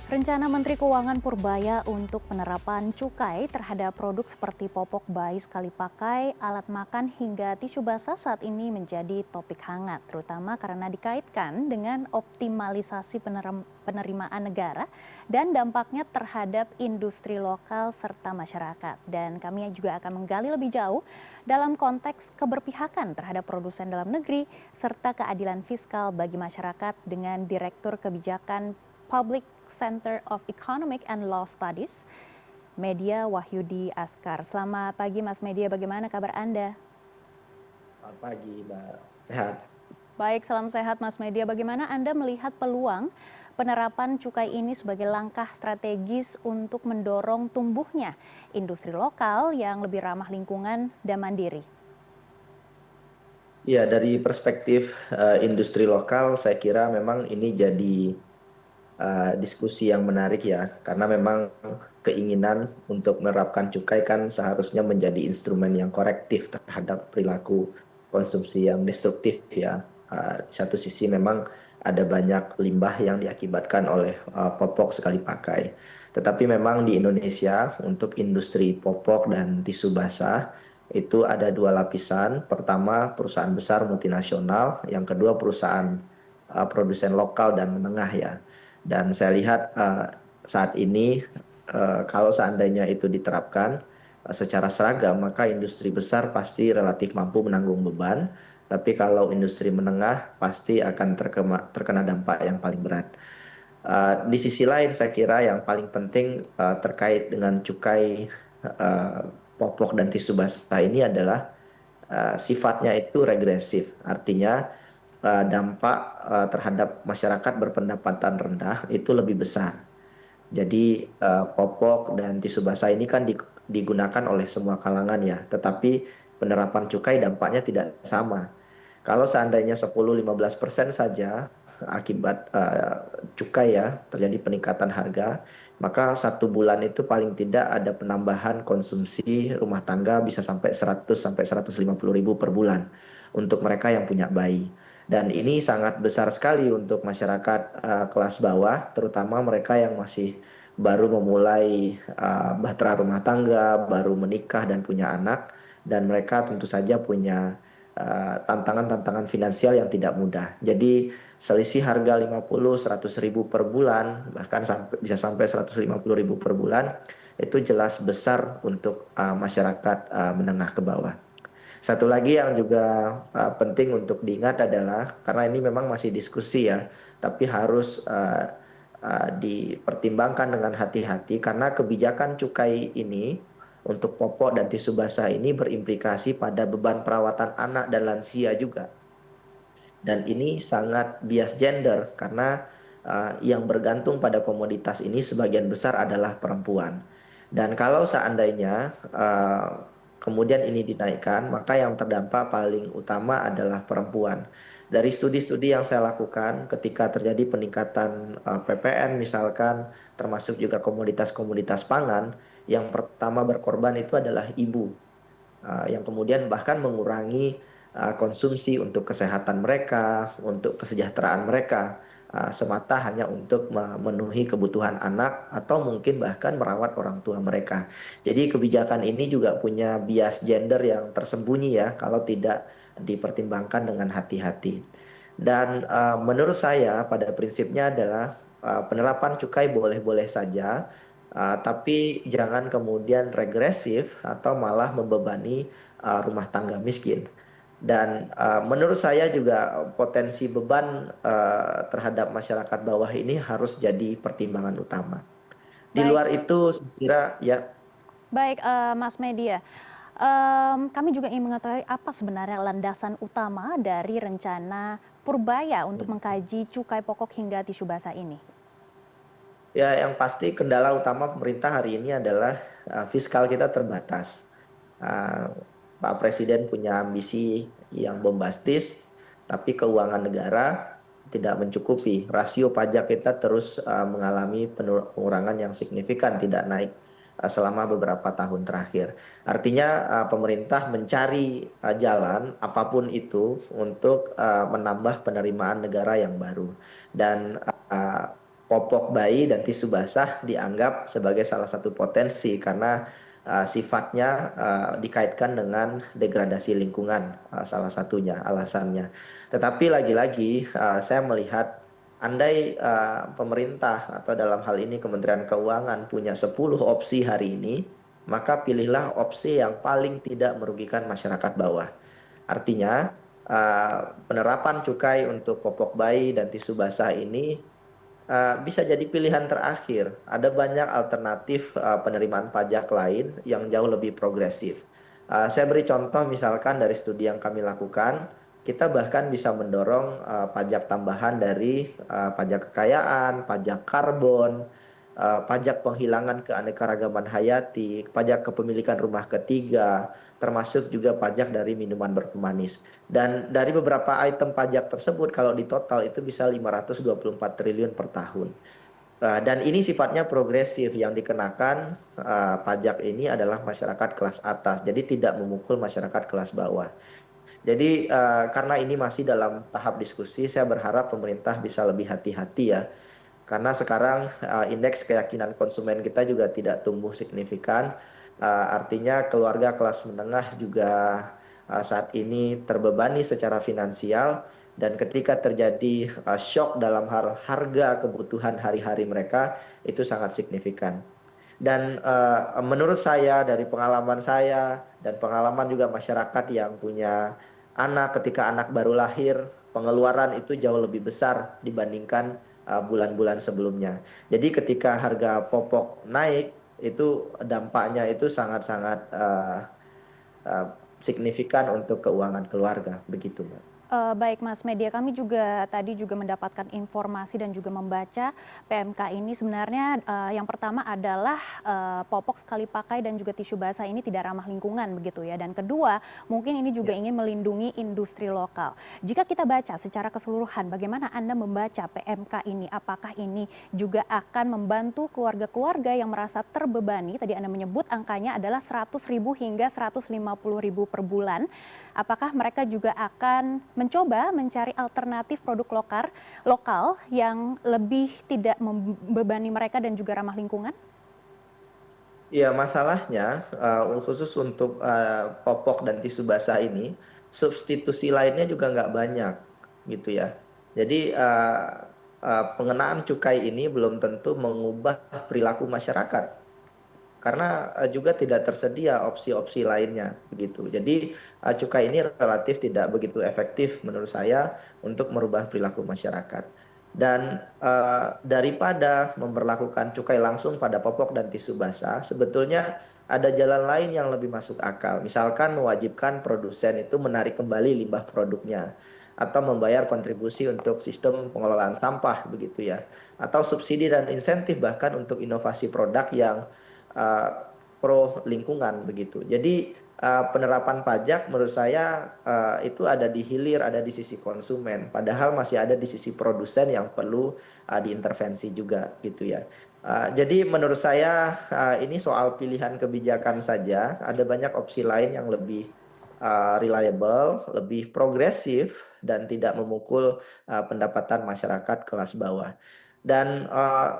Rencana Menteri Keuangan Purbaya untuk penerapan cukai terhadap produk seperti popok bayi sekali pakai, alat makan hingga tisu basah saat ini menjadi topik hangat, terutama karena dikaitkan dengan optimalisasi penerimaan negara dan dampaknya terhadap industri lokal serta masyarakat. Dan kami juga akan menggali lebih jauh dalam konteks keberpihakan terhadap produsen dalam negeri serta keadilan fiskal bagi masyarakat dengan Direktur Kebijakan Public Center of Economic and Law Studies, Media Wahyudi Askar. Selamat pagi Mas Media, bagaimana kabar Anda? Selamat pagi, Mbak. Sehat. Baik, salam sehat Mas Media. Bagaimana Anda melihat peluang penerapan cukai ini sebagai langkah strategis untuk mendorong tumbuhnya industri lokal yang lebih ramah lingkungan dan mandiri? Ya, dari perspektif industri lokal, saya kira memang ini jadi diskusi yang menarik ya, karena memang keinginan untuk menerapkan cukai kan seharusnya menjadi instrumen yang korektif terhadap perilaku konsumsi yang destruktif ya. Di satu sisi memang ada banyak limbah yang diakibatkan oleh popok sekali pakai. Tetapi memang di Indonesia untuk industri popok dan tisu basah itu ada dua lapisan. Pertama perusahaan besar multinasional, yang kedua perusahaan produsen lokal dan menengah ya. Dan saya lihat saat ini kalau seandainya itu diterapkan secara seragam, maka industri besar pasti relatif mampu menanggung beban. Tapi kalau industri menengah pasti akan terkena dampak yang paling berat. Di sisi lain, saya kira yang paling penting terkait dengan cukai uh, popok dan tisu basah ini adalah sifatnya itu regresif. Artinya dampak terhadap masyarakat berpendapatan rendah itu lebih besar. Jadi popok dan tisu basah ini kan digunakan oleh semua kalangan ya, tetapi penerapan cukai dampaknya tidak sama. Kalau seandainya 10-15% saja akibat cukai ya terjadi peningkatan harga, maka satu bulan itu paling tidak ada penambahan konsumsi rumah tangga bisa sampai 100 sampai 150 ribu per bulan untuk mereka yang punya bayi. Dan ini sangat besar sekali untuk masyarakat kelas bawah, terutama mereka yang masih baru memulai bahtera rumah tangga, baru menikah dan punya anak, dan mereka tentu saja punya tantangan-tantangan finansial yang tidak mudah. Jadi selisih harga 50-100 ribu per bulan, bahkan bisa sampai 150 ribu per bulan, itu jelas besar untuk masyarakat menengah ke bawah. Satu lagi yang juga penting untuk diingat adalah karena ini memang masih diskusi ya, tapi harus dipertimbangkan dengan hati-hati karena kebijakan cukai ini untuk popok dan tisu basah ini berimplikasi pada beban perawatan anak dan lansia juga. Dan ini sangat bias gender karena yang bergantung pada komoditas ini sebagian besar adalah perempuan. Dan kalau seandainya kemudian ini dinaikkan, maka yang terdampak paling utama adalah perempuan. Dari studi-studi yang saya lakukan ketika terjadi peningkatan PPN misalkan, termasuk juga komoditas-komoditas pangan, yang pertama berkorban itu adalah ibu yang kemudian bahkan mengurangi konsumsi untuk kesehatan mereka, untuk kesejahteraan mereka, semata hanya untuk memenuhi kebutuhan anak atau mungkin bahkan merawat orang tua mereka. Jadi kebijakan ini juga punya bias gender yang tersembunyi ya kalau tidak dipertimbangkan dengan hati-hati. Dan menurut saya pada prinsipnya adalah penerapan cukai boleh-boleh saja, tapi jangan kemudian regresif atau malah membebani rumah tangga miskin. Dan menurut saya juga potensi beban terhadap masyarakat bawah ini harus jadi pertimbangan utama. Di Baik, luar itu saya kira ya. baik Mas Media. Kami juga ingin mengetahui apa sebenarnya landasan utama dari rencana Purbaya untuk mengkaji cukai pokok hingga tisu basah ini. Ya, yang pasti kendala utama pemerintah hari ini adalah fiskal kita terbatas. Uh, Pak Presiden punya ambisi yang bombastis, tapi keuangan negara tidak mencukupi. Rasio pajak kita terus mengalami pengurangan yang signifikan, tidak naik selama beberapa tahun terakhir. Artinya pemerintah mencari jalan apapun itu untuk menambah penerimaan negara yang baru. Dan popok bayi dan tisu basah dianggap sebagai salah satu potensi karena sifatnya dikaitkan dengan degradasi lingkungan, salah satunya alasannya. Tetapi lagi-lagi saya melihat andai pemerintah atau dalam hal ini Kementerian Keuangan punya 10 opsi hari ini, maka pilihlah opsi yang paling tidak merugikan masyarakat bawah. Artinya, penerapan cukai untuk popok bayi dan tisu basah ini bisa jadi pilihan terakhir. Ada banyak alternatif penerimaan pajak lain yang jauh lebih progresif. Saya beri contoh misalkan dari studi yang kami lakukan, kita bahkan bisa mendorong pajak tambahan dari pajak kekayaan, pajak karbon, pajak penghilangan keanekaragaman hayati, pajak kepemilikan rumah ketiga, termasuk juga pajak dari minuman berpemanis. Dan dari beberapa item pajak tersebut kalau di total itu bisa 524 triliun per tahun. Dan ini sifatnya progresif, yang dikenakan pajak ini adalah masyarakat kelas atas, jadi tidak memukul masyarakat kelas bawah. Jadi karena ini masih dalam tahap diskusi, saya berharap pemerintah bisa lebih hati-hati ya. Karena sekarang indeks keyakinan konsumen kita juga tidak tumbuh signifikan. Artinya keluarga kelas menengah juga saat ini terbebani secara finansial, dan ketika terjadi shock dalam harga kebutuhan hari-hari mereka itu sangat signifikan. Dan menurut saya dari pengalaman saya dan pengalaman juga masyarakat yang punya anak, ketika anak baru lahir, pengeluaran itu jauh lebih besar dibandingkan bulan-bulan sebelumnya. Jadi ketika harga popok naik, itu dampaknya itu sangat-sangat signifikan untuk keuangan keluarga, begitu, Mbak. Baik Mas Media, kami juga tadi juga mendapatkan informasi dan juga membaca PMK ini sebenarnya yang pertama adalah popok sekali pakai dan juga tisu basah ini tidak ramah lingkungan begitu ya. Dan kedua, mungkin ini juga ingin melindungi industri lokal. Jika kita baca secara keseluruhan, bagaimana Anda membaca PMK ini? Apakah ini juga akan membantu keluarga-keluarga yang merasa terbebani? Tadi Anda menyebut angkanya adalah 100.000 hingga 150.000 per bulan. Apakah mereka juga akan mencoba mencari alternatif produk lokal yang lebih tidak membebani mereka dan juga ramah lingkungan? Iya, masalahnya khusus untuk popok dan tisu basah ini, substitusi lainnya juga nggak banyak, gitu ya. Jadi pengenaan cukai ini belum tentu mengubah perilaku masyarakat, karena juga tidak tersedia opsi-opsi lainnya begitu. Jadi cukai ini relatif tidak begitu efektif menurut saya untuk merubah perilaku masyarakat. Dan daripada memberlakukan cukai langsung pada popok dan tisu basah, sebetulnya ada jalan lain yang lebih masuk akal. Misalkan mewajibkan produsen itu menarik kembali limbah produknya, atau membayar kontribusi untuk sistem pengelolaan sampah begitu ya, atau subsidi dan insentif bahkan untuk inovasi produk yang uh, pro lingkungan begitu. Jadi penerapan pajak menurut saya itu ada di hilir, ada di sisi konsumen, padahal masih ada di sisi produsen yang perlu diintervensi juga gitu ya. Jadi menurut saya ini soal pilihan kebijakan saja, ada banyak opsi lain yang lebih reliable, lebih progresif dan tidak memukul pendapatan masyarakat kelas bawah. Dan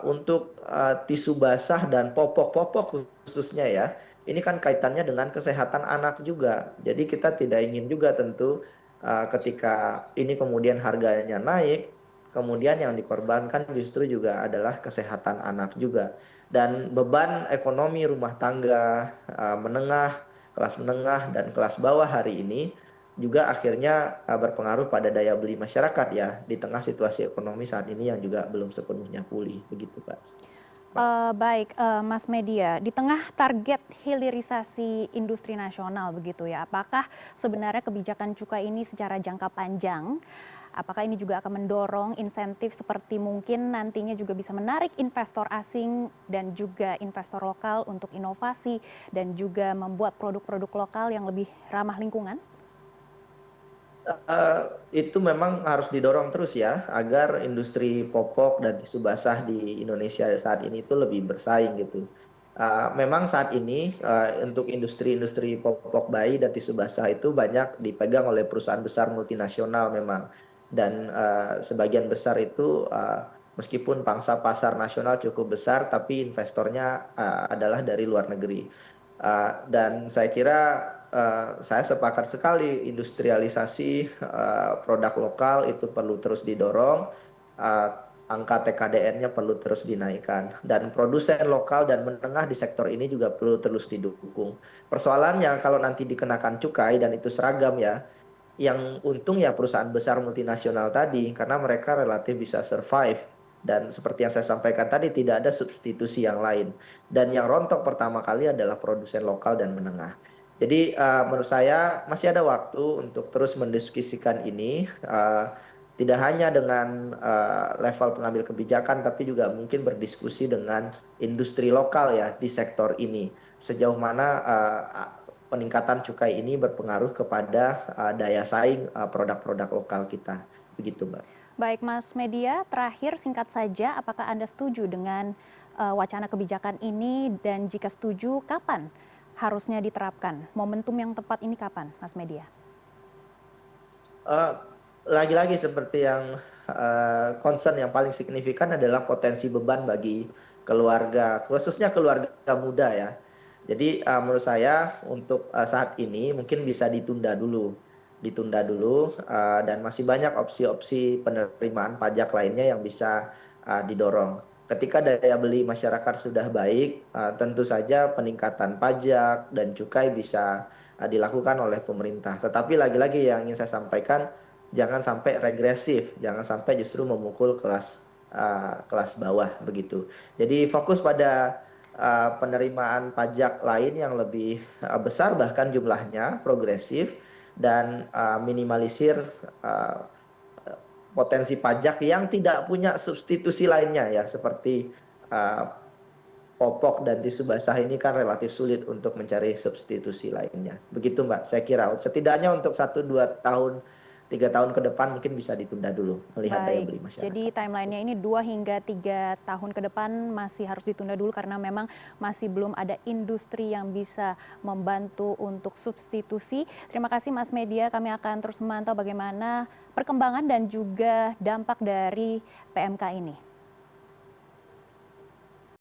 untuk tisu basah dan popok-popok khususnya ya, ini kan kaitannya dengan kesehatan anak juga. Jadi kita tidak ingin juga tentu ketika ini kemudian harganya naik, kemudian yang dikorbankan justru juga adalah kesehatan anak juga. Dan beban ekonomi rumah tangga menengah, kelas menengah dan kelas bawah hari ini juga akhirnya berpengaruh pada daya beli masyarakat ya, di tengah situasi ekonomi saat ini yang juga belum sepenuhnya pulih begitu, Pak. Baik, Mas Media, di tengah target hilirisasi industri nasional begitu ya, apakah sebenarnya kebijakan cukai ini secara jangka panjang, apakah ini juga akan mendorong insentif seperti mungkin nantinya juga bisa menarik investor asing dan juga investor lokal untuk inovasi dan juga membuat produk-produk lokal yang lebih ramah lingkungan? Itu memang harus didorong terus ya, agar industri popok dan tisu basah di Indonesia saat ini itu lebih bersaing gitu. Memang saat ini untuk industri-industri popok bayi dan tisu basah itu banyak dipegang oleh perusahaan besar multinasional memang, dan sebagian besar itu Meskipun pangsa pasar nasional cukup besar, tapi investornya adalah dari luar negeri. Dan saya kira saya sepakat sekali industrialisasi produk lokal itu perlu terus didorong, uh, angka TKDN-nya perlu terus dinaikkan, dan produsen lokal dan menengah di sektor ini juga perlu terus didukung. Persoalannya kalau nanti dikenakan cukai dan itu seragam ya, yang untung ya perusahaan besar multinasional tadi karena mereka relatif bisa survive, dan seperti yang saya sampaikan tadi tidak ada substitusi yang lain, dan yang rontok pertama kali adalah produsen lokal dan menengah. Jadi menurut saya masih ada waktu untuk terus mendiskusikan ini, tidak hanya dengan level pengambil kebijakan tapi juga mungkin berdiskusi dengan industri lokal ya di sektor ini, sejauh mana peningkatan cukai ini berpengaruh kepada daya saing produk-produk lokal kita. Begitu, Mbak. Baik Mas Media, terakhir singkat saja, apakah Anda setuju dengan wacana kebijakan ini, dan jika setuju, kapan harusnya diterapkan? Momentum yang tepat ini kapan, Mas Media? Eh, Lagi-lagi seperti yang concern yang paling signifikan adalah potensi beban bagi keluarga, khususnya keluarga muda ya. Jadi menurut saya untuk saat ini mungkin bisa ditunda dulu, dan masih banyak opsi-opsi penerimaan pajak lainnya yang bisa didorong. Ketika daya beli masyarakat sudah baik, tentu saja peningkatan pajak dan cukai bisa dilakukan oleh pemerintah. Tetapi lagi-lagi yang ingin saya sampaikan, jangan sampai regresif, jangan sampai justru memukul kelas bawah begitu. Jadi fokus pada penerimaan pajak lain yang lebih besar bahkan jumlahnya progresif, dan minimalisir uh, potensi pajak yang tidak punya substitusi lainnya ya, seperti uh, popok dan tisu basah ini kan relatif sulit untuk mencari substitusi lainnya. Begitu Mbak, saya kira setidaknya untuk 1-2 tahun, 3 tahun ke depan mungkin bisa ditunda dulu melihat daya Baik, beli jadi masyarakat. timeline-nya ini 2 hingga 3 tahun ke depan masih harus ditunda dulu karena memang masih belum ada industri yang bisa membantu untuk substitusi. Terima kasih Mas Media, kami akan terus memantau bagaimana perkembangan dan juga dampak dari PMK ini.